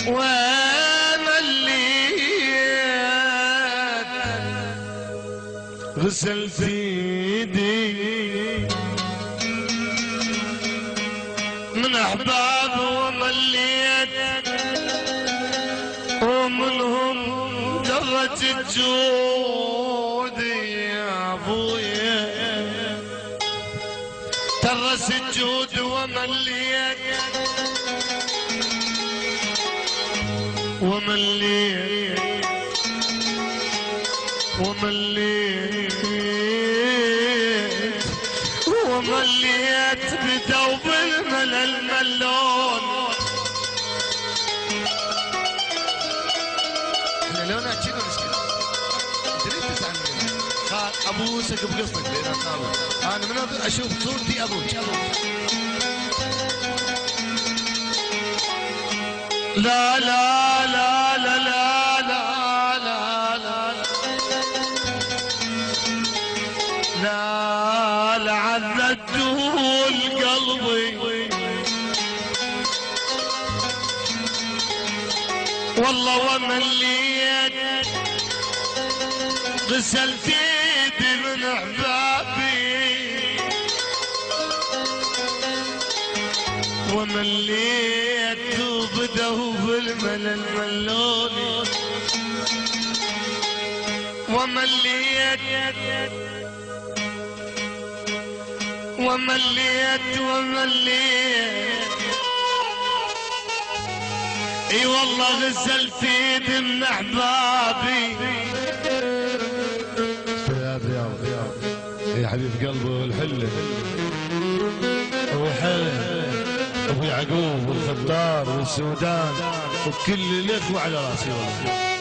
ومليت غسلت ايدي من احباب ومليت ومنهم درت الجودي يا ابويا ترس الجود ومليت ومليت ومليت ومليت بدوب الملل ملون. احنا لونها كذا مشكلة انت ليش تزعل مني؟ خال ابوسك بقصدك لين اطلع انا من اشوف صورتي ابوك لا لا لا لا لا لا لا لا لا عذبتوا قلبي والله ومليت غسلت ايدي من احبابي ومليت وبدوا بالملل ملوني ومليت ومليت ومليت اي والله غسلت ايدي من احبابي يا حبيب قلبي والحله وحين ابو يعقوب والخضار والسودان وكل الاخوه على راسي والله.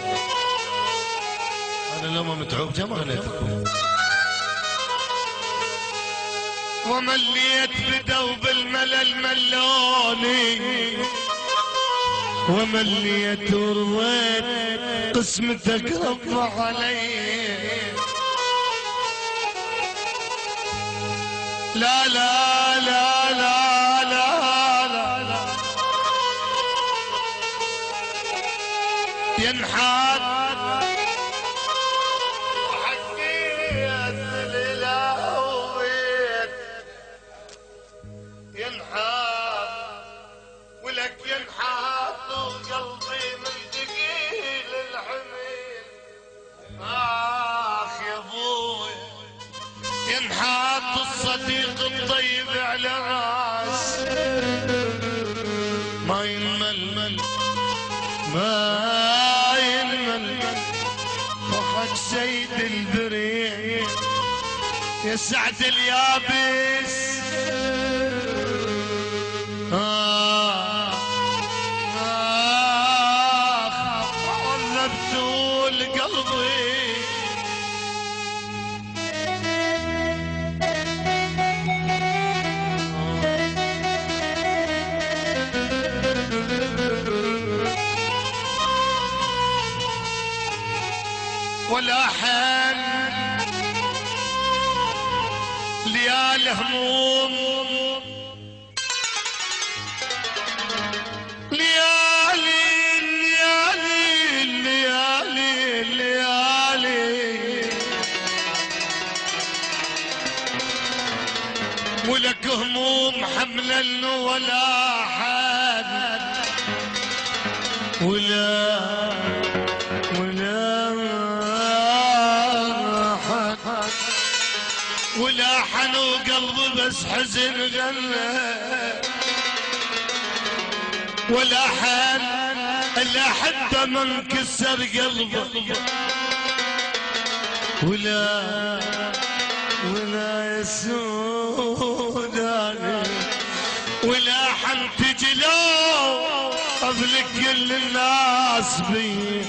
انا لو ما متعوب ما غنيتكم. ومليت بدوب الملل ملوني ومليت ورضيت قسمتك رب علي لا لا لا لا لا لا ينحات وحكيت للاويت ينحات ولك ينحات وقلبي من ثقيل الحمل اخ يا ابوي ينحط الصديق الطيب على راس ما ينمل ما ينمل ضحك سيد البريء يا سعد اليابس عذبتوا لقلبي ولا حن ليالي هموم ليالي ليالي ليالي ليالي ولك هموم حملا ولا حد ولا ولا حنو قلبي بس حزن غلى ولا حن الا حتى ما انكسر قلبه ولا يسوداني ولا حن تجي لو قبل كل الناس بيه